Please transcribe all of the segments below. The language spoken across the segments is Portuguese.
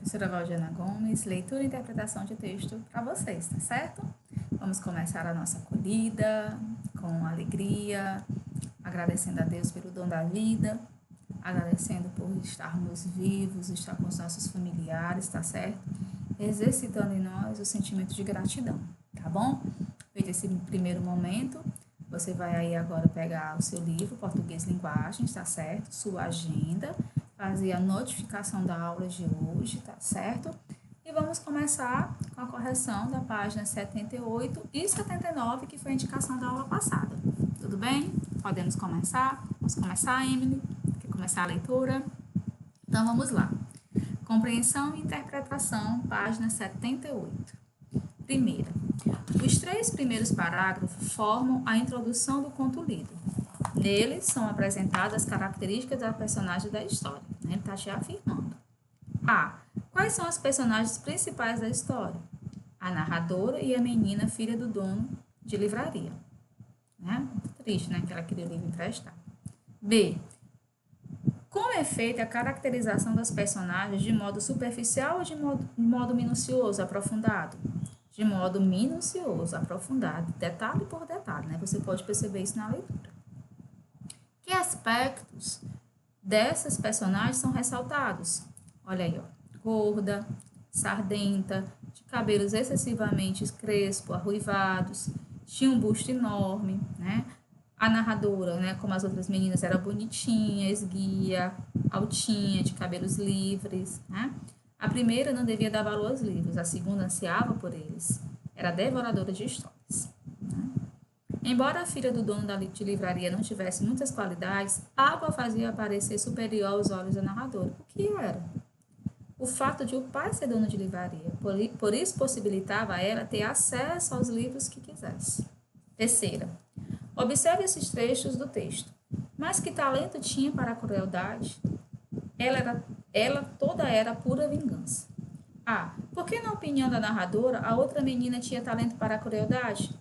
Professora Valdiana Gomes, leitura e interpretação de texto para vocês, tá certo? Vamos começar a nossa acolhida com alegria, agradecendo a Deus pelo dom da vida, agradecendo por estarmos vivos, estar com os nossos familiares, tá certo? Exercitando em nós o sentimento de gratidão, tá bom? Feito esse primeiro momento, você vai aí agora pegar o seu livro, Português Linguagens, tá certo? Sua agenda, fazer a notificação da aula de hoje, tá certo? E vamos começar com a correção da página 78 e 79, que foi a indicação da aula passada. Tudo bem? Podemos começar? Vamos começar, Emily? Quer começar a leitura? Então, vamos lá. Compreensão e interpretação, página 78. Primeira. Os 3 primeiros parágrafos formam a introdução do conto lido. Neles são apresentadas as características da personagem da história. Ele está te afirmando. A. Quais são as personagens principais da história? A narradora e a menina, filha do dono de livraria. Muito triste, né? Que ela queria o livro emprestado. B. Como é feita a caracterização das personagens de modo superficial ou de modo minucioso, aprofundado? De modo minucioso, aprofundado, detalhe por detalhe, né? Você pode perceber isso na leitura. Que aspectos dessas personagens são ressaltados? Olha aí, ó. Gorda, sardenta, de cabelos excessivamente crespos, arruivados, tinha um busto enorme, né? A narradora, né, como as outras meninas, era bonitinha, esguia, altinha, de cabelos livres, né? A primeira não devia dar valor aos livros, a segunda ansiava por eles. Era devoradora de histórias. Né? Embora a filha do dono de livraria não tivesse muitas qualidades, algo a fazia parecer superior aos olhos da narradora. O que era? O fato de o pai ser dono de livraria. Por isso possibilitava a ela ter acesso aos livros que quisesse. Terceira. Observe esses trechos do texto. Mas que talento tinha para a crueldade? Ela toda era pura vingança. A. Por que, na opinião da narradora, a outra menina tinha talento para a crueldade?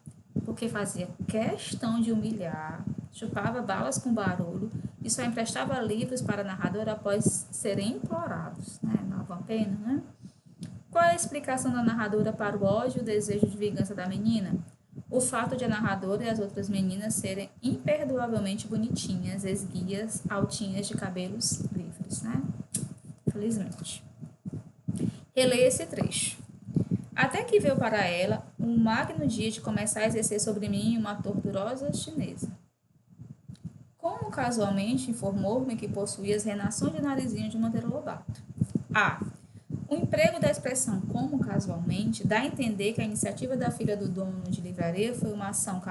Porque fazia questão de humilhar, chupava balas com barulho e só emprestava livros para a narradora após serem implorados. Não vale a pena, né? Qual é a explicação da narradora para o ódio e o desejo de vingança da menina? O fato de a narradora e as outras meninas serem imperdoavelmente bonitinhas, esguias, altinhas, de cabelos livres, né? Felizmente. Releia esse trecho. Até que veio para ela um magno dia de começar a exercer sobre mim uma torturosa chinesa. Como casualmente informou-me que possuía as renações de narizinho de Monteiro Lobato. A. O emprego da expressão como casualmente dá a entender que a iniciativa da filha do dono de livraria foi uma ação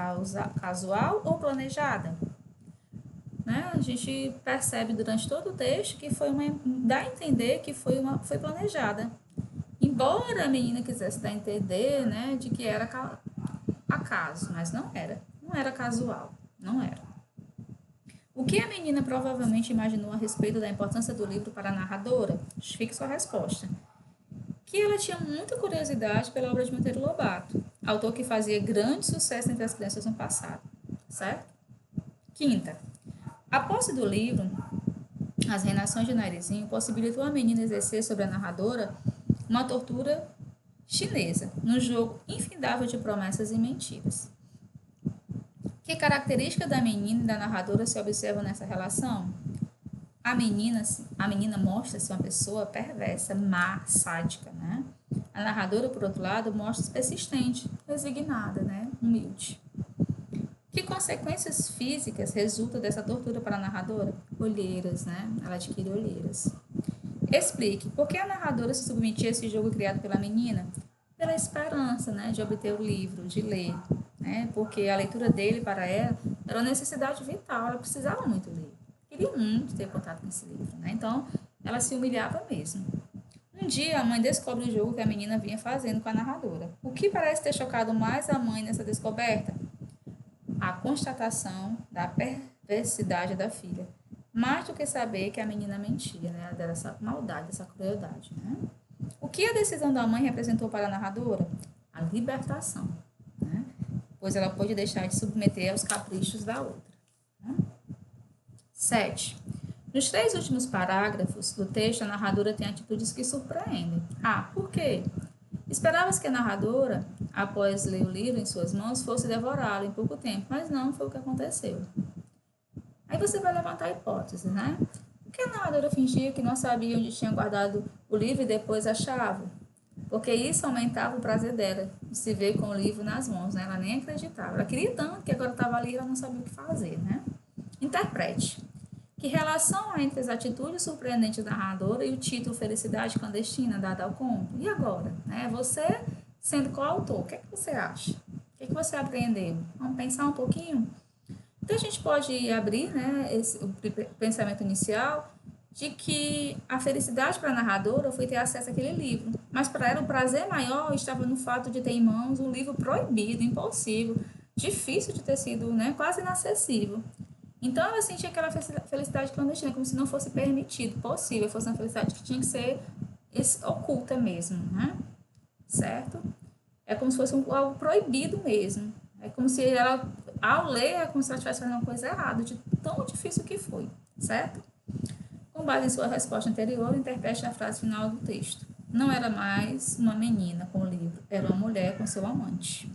casual ou planejada. A gente percebe durante todo o texto que dá a entender que foi planejada. Embora a menina quisesse dar a entender, de que era acaso, mas não era casual, não era. O que a menina provavelmente imaginou a respeito da importância do livro para a narradora? Justifique sua resposta. Que ela tinha muita curiosidade pela obra de Monteiro Lobato, autor que fazia grande sucesso entre as crianças no passado, certo? Quinta, a posse do livro, As Renações de Narizinho, possibilitou a menina exercer sobre a narradora uma tortura chinesa, num jogo infindável de promessas e mentiras. Que características da menina e da narradora se observam nessa relação? A menina mostra-se uma pessoa perversa, má, sádica, né? A narradora, por outro lado, mostra-se persistente, resignada, né? Humilde. Que consequências físicas resultam dessa tortura para a narradora? Olheiras, né? Ela adquire olheiras. Explique, por que a narradora se submetia a esse jogo criado pela menina? Pela esperança, né? De obter o livro, de ler, né? Porque a leitura dele para ela era uma necessidade vital, ela precisava muito ler. Queria muito ter contato com esse livro, né? Então, ela se humilhava mesmo. Um dia, a mãe descobre o jogo que a menina vinha fazendo com a narradora. O que parece ter chocado mais a mãe nessa descoberta? A constatação da perversidade da filha. Mais do que saber que a menina mentia, né? Dessa maldade, dessa crueldade, né? O que a decisão da mãe representou para a narradora? A libertação, né? Pois ela pôde deixar de submeter aos caprichos da outra. 7. Nos 3 últimos parágrafos do texto, a narradora tem atitudes que surpreendem. Por quê? Esperava-se que a narradora, após ler o livro em suas mãos, fosse devorá-lo em pouco tempo, mas não foi o que aconteceu. Aí você vai levantar hipóteses, né? Por que a narradora fingia que não sabia onde tinha guardado o livro e depois achava? Porque isso aumentava o prazer dela de se ver com o livro nas mãos, né? Ela nem acreditava. Ela queria tanto que agora estava ali e ela não sabia o que fazer, né? Interprete. Que relação há entre as atitudes surpreendentes da narradora e o título Felicidade Clandestina, dado ao conto? E agora? Né? Você, sendo coautor, o que é que você acha? O que é que você aprendeu? Vamos pensar um pouquinho? Então, a gente pode abrir, né, o pensamento inicial de que a felicidade para a narradora foi ter acesso àquele livro. Mas para ela, o prazer maior estava no fato de ter em mãos um livro proibido, impossível, difícil de ter sido, né, quase inacessível. Então ela sentia aquela felicidade clandestina, como se não fosse permitido, possível, fosse uma felicidade que tinha que ser oculta mesmo, né? Certo? É como se fosse algo proibido mesmo. É como se ela, ao ler, é como se ela estivesse fazendo uma coisa errada, de tão difícil que foi, certo? Com base em sua resposta anterior, interprete a frase final do texto. Não era mais uma menina com o livro, era uma mulher com seu amante.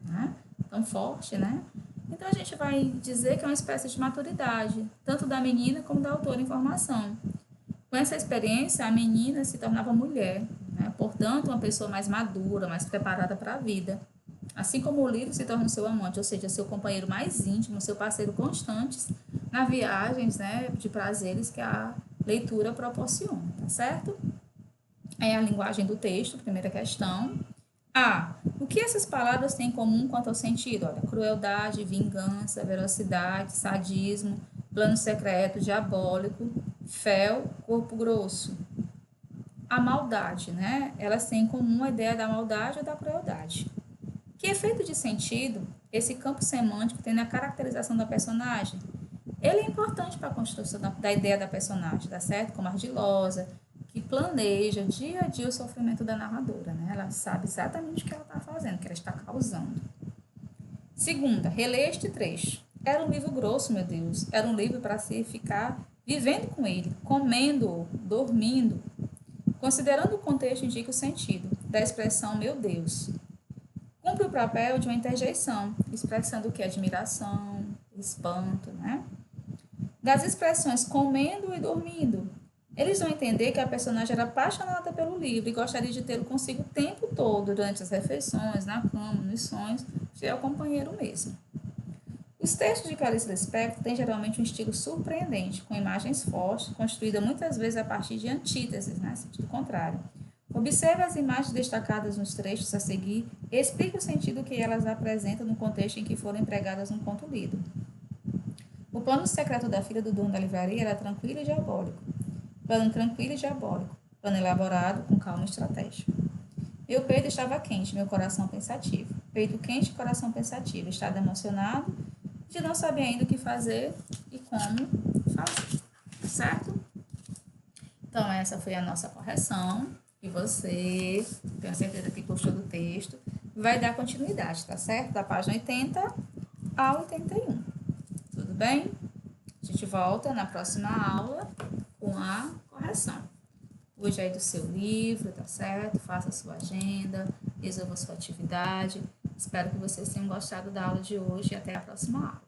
Né? Tão forte, né? Então, a gente vai dizer que é uma espécie de maturidade, tanto da menina como da autora em formação. Com essa experiência, a menina se tornava mulher, né? Portanto, uma pessoa mais madura, mais preparada para a vida. Assim como o livro se torna o seu amante, ou seja, seu companheiro mais íntimo, seu parceiro constante nas viagens, né, de prazeres que a leitura proporciona, tá certo? É a linguagem do texto, primeira questão. O que essas palavras têm em comum quanto ao sentido? Olha, crueldade, vingança, velocidade, sadismo, plano secreto, diabólico, fel, corpo grosso. A maldade, né? Elas têm em comum a ideia da maldade ou da crueldade. Que efeito de sentido esse campo semântico tem na caracterização da personagem? Ele é importante para a construção da ideia da personagem, tá certo? Como ardilosa, que planeja dia a dia o sofrimento da narradora, né? Ela sabe exatamente o que ela está fazendo, o que ela está causando. Segunda, releia este trecho. Era um livro grosso, meu Deus. Era um livro para se ficar vivendo com ele, comendo, dormindo. Considerando o contexto, indica o sentido da expressão meu Deus. Cumpre o papel de uma interjeição, expressando o que? Admiração, espanto, né? Das expressões comendo e dormindo, eles vão entender que a personagem era apaixonada pelo livro e gostaria de tê-lo consigo o tempo todo, durante as refeições, na cama, nos sonhos, fiel companheiro mesmo. Os textos de Clarice Lispector têm geralmente um estilo surpreendente, com imagens fortes, construída muitas vezes a partir de antíteses, né, sentido contrário. Observe as imagens destacadas nos trechos a seguir e explique o sentido que elas apresentam no contexto em que foram empregadas no conto lido. O plano secreto da filha do dono da livraria era tranquilo e diabólico. Plano tranquilo e diabólico. Plano elaborado com calma e estratégia. Meu peito estava quente, meu coração pensativo. Peito quente e coração pensativo. Estado emocionado de não saber ainda o que fazer e como fazer. Certo? Então, essa foi a nossa correção. E você, tenho certeza que gostou do texto, vai dar continuidade, tá certo? Da página 80 ao 81. Tudo bem? A gente volta na próxima aula com a correção. Hoje aí do seu livro, tá certo? Faça a sua agenda, resolva a sua atividade. Espero que vocês tenham gostado da aula de hoje e até a próxima aula.